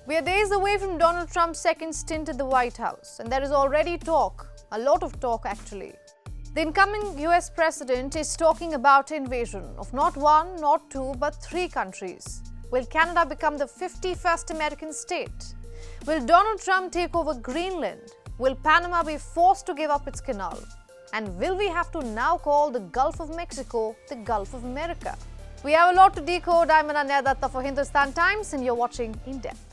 We are days away from Donald Trump's second stint at the White House, and there is already talk, a lot of talk actually. The incoming US president is talking about invasion of not one, not two, but 3 countries. Will Canada become the 51st American state? Will Donald Trump take over Greenland? Will Panama be forced to give up its canal? And will we have to now call the Gulf of Mexico the Gulf of America? We have a lot to decode. I'm Ananya Datta for Hindustan Times, and you're watching In Depth.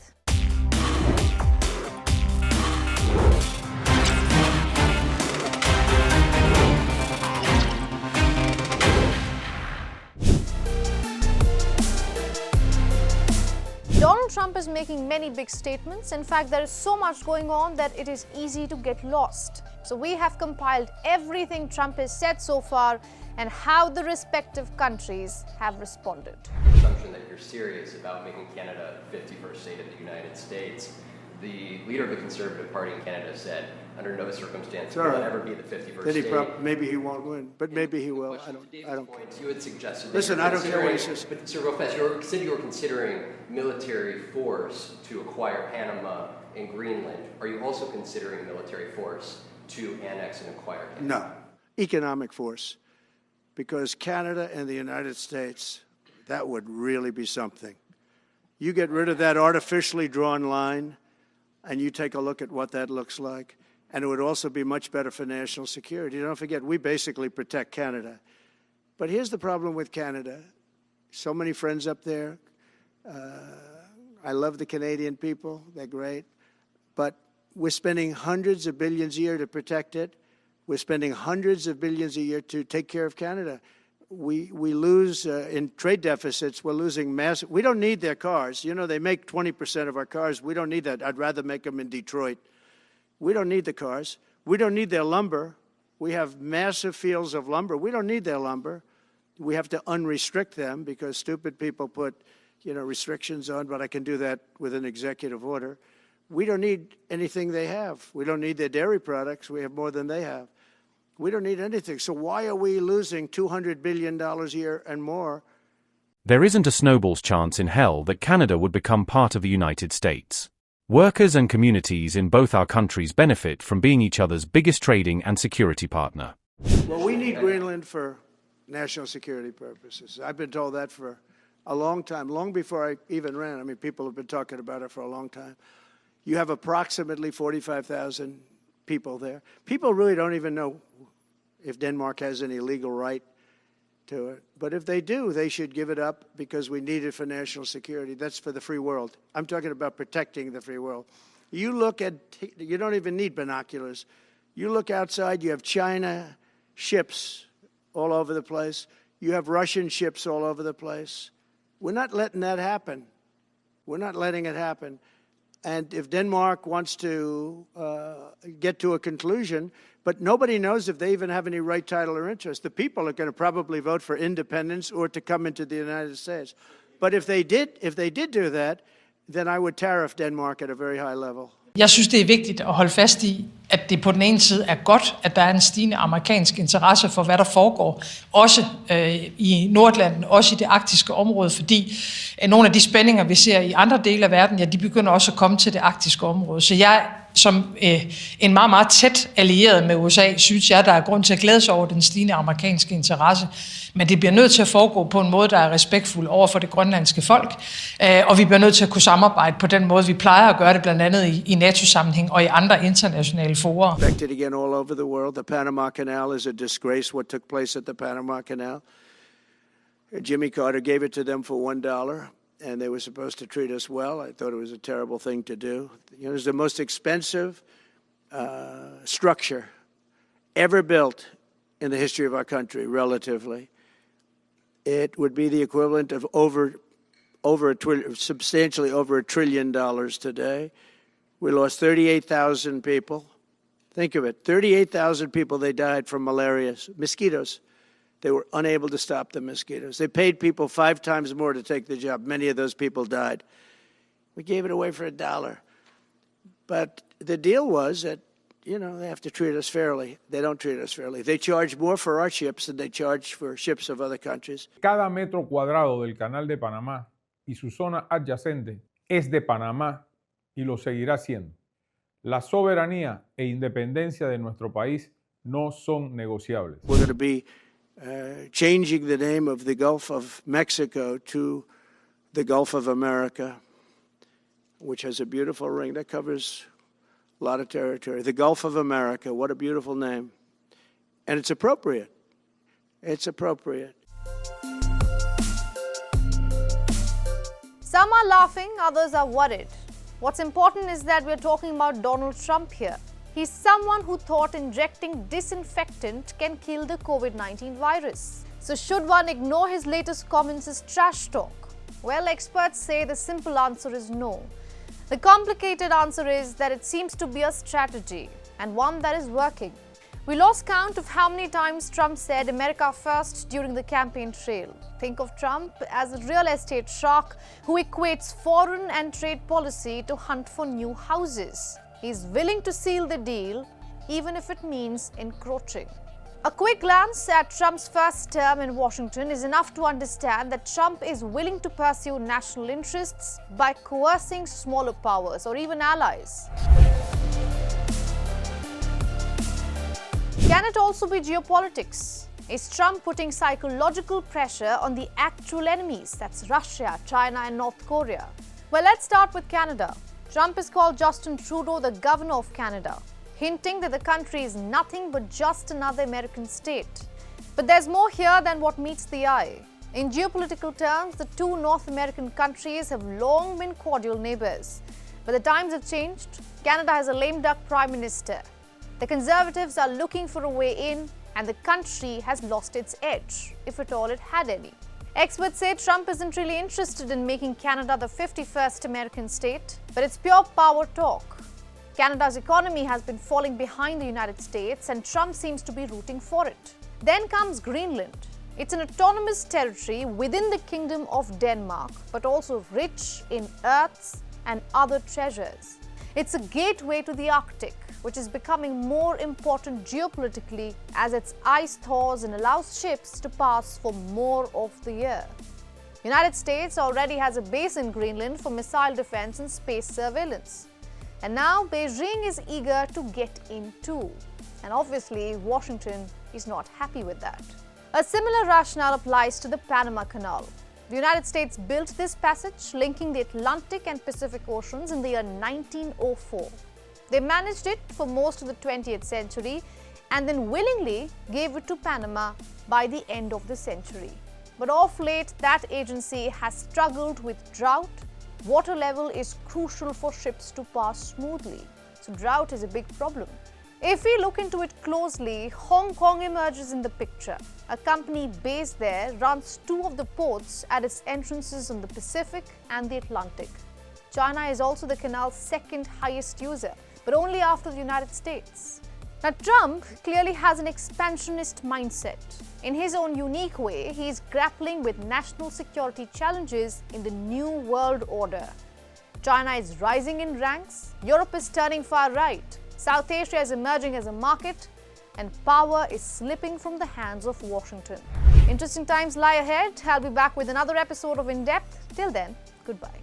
Donald Trump is making many big statements. In fact, there is so much going on that it is easy to get lost. So we have compiled everything Trump has said so far and how the respective countries have responded. The assumption that you're serious about making Canada the 51st state of the United States. The leader of the Conservative Party in Canada said, under no circumstance will it ever be the 51st state. Maybe he won't win, but maybe he will. I don't care. You had suggested Listen, I don't care what he says. But Sir, real fast, you said you were considering military force to acquire Panama and Greenland. Are you also considering military force to annex and acquire Canada? No, economic force, because Canada and the United States, that would really be something. You get rid of that artificially drawn line, and you take a look at what that looks like, and it would also be much better for national security. Don't forget, we basically protect Canada. But here's the problem with Canada. So many friends up there. I love the Canadian people. They're great. But we're spending hundreds of billions a year to protect it. We're spending hundreds of billions a year to take care of Canada. We lose in trade deficits. We're losing massive. We don't need their cars. You know, they make 20% of our cars. We don't need that. I'd rather make them in Detroit. We don't need the cars. We don't need their lumber. We have massive fields of lumber. We don't need their lumber. We have to unrestrict them because stupid people put, restrictions on, but I can do that with an executive order. We don't need anything they have. We don't need their dairy products. We have more than they have. We don't need anything. So why are we losing $200 billion a year and more? There isn't a snowball's chance in hell that Canada would become part of the United States. Workers and communities in both our countries benefit from being each other's biggest trading and security partner. Well, we need Greenland for national security purposes. I've been told that for a long time, long before I even ran. I mean, people have been talking about it for a long time. You have approximately 45,000 people there. People really don't even know if Denmark has any legal right to it. But if they do, they should give it up because we need it for national security. That's for the free world. I'm talking about protecting the free world. You don't even need binoculars. You look outside, you have China ships all over the place. You have Russian ships all over the place. We're not letting that happen. We're not letting it happen. And if Denmark wants to get to a conclusion, but nobody knows if they even have any right, title, or interest. The people are going to probably vote for independence or to come into the United States. But if they did do that, then I would tariff Denmark at a very high level. Jeg synes, det er vigtigt at holde fast i, at det på den ene side er godt, at der er en stigende amerikansk interesse for, hvad der foregår, også i Nordatlanten, også i det arktiske område, fordi nogle af de spændinger, vi ser i andre dele af verden, ja, de begynder også at komme til det arktiske område. Så jeg, som en meget, meget tæt allieret med USA, synes jeg, der er grund til at glæde sig over den stigende amerikanske interesse. Men det bliver nødt til at foregå på en måde, der er respektfuld over for det grønlandske folk, og vi bliver nødt til at kunne samarbejde på den måde, vi plejer at gøre det, blandt andet i NATO-sammenhæng og i andre internationale forer. Affected again all over the world. The Panama Canal is a disgrace, what took place at the Panama Canal. Jimmy Carter gave it to them for $1, and they were supposed to treat us well. I thought it was a terrible thing to do. It was the most expensive structure ever built in the history of our country, relatively. It would be the equivalent of substantially over $1 trillion today. We lost 38,000 people. Think of it, 38,000 people, they died from malaria, mosquitoes. They were unable to stop the mosquitoes. They paid people 5 times more to take the job. Many of those people died. We gave it away for $1. But the deal was that, they have to treat us fairly. They don't treat us fairly. They charge more for our ships than they charge for ships of other countries. Cada metro cuadrado del Canal de Panamá y su zona adyacente es de Panamá y lo seguirá siendo. La soberanía e independencia de nuestro país no son negociables. We're going to be changing the name of the Gulf of Mexico to the Gulf of America, which has a beautiful ring that covers a lot of territory. The Gulf of America, what a beautiful name. And it's appropriate. It's appropriate. Some are laughing, others are worried. What's important is that we're talking about Donald Trump here. He's someone who thought injecting disinfectant can kill the COVID-19 virus. So should one ignore his latest comments as trash talk? Well, experts say the simple answer is no. The complicated answer is that it seems to be a strategy, and one that is working. We lost count of how many times Trump said America first during the campaign trail. Think of Trump as a real estate shark who equates foreign and trade policy to hunt for new houses. He's willing to seal the deal, even if it means encroaching. A quick glance at Trump's first term in Washington is enough to understand that Trump is willing to pursue national interests by coercing smaller powers or even allies. Can it also be geopolitics? Is Trump putting psychological pressure on the actual enemies, that's Russia, China and North Korea? Well, let's start with Canada. Trump has called Justin Trudeau the governor of Canada, hinting that the country is nothing but just another American state. But there's more here than what meets the eye. In geopolitical terms, the two North American countries have long been cordial neighbors. But the times have changed. Canada has a lame duck prime minister. The Conservatives are looking for a way in, and the country has lost its edge, if at all it had any. Experts say Trump isn't really interested in making Canada the 51st American state, but it's pure power talk. Canada's economy has been falling behind the United States, and Trump seems to be rooting for it. Then comes Greenland. It's an autonomous territory within the Kingdom of Denmark, but also rich in earths and other treasures. It's a gateway to the Arctic, which is becoming more important geopolitically as its ice thaws and allows ships to pass for more of the year. The United States already has a base in Greenland for missile defense and space surveillance. And now Beijing is eager to get in too. And obviously, Washington is not happy with that. A similar rationale applies to the Panama Canal. The United States built this passage linking the Atlantic and Pacific Oceans in the year 1904. They managed it for most of the 20th century and then willingly gave it to Panama by the end of the century. But of late, that agency has struggled with drought. Water level is crucial for ships to pass smoothly. So drought is a big problem. If we look into it closely, Hong Kong emerges in the picture. A company based there runs two of the ports at its entrances on the Pacific and the Atlantic. China is also the canal's second highest user, but only after the United States. Now, Trump clearly has an expansionist mindset. In his own unique way, he is grappling with national security challenges in the new world order. China is rising in ranks, Europe is turning far right, South Asia is emerging as a market, and power is slipping from the hands of Washington. Interesting times lie ahead. I'll be back with another episode of In Depth. Till then, goodbye.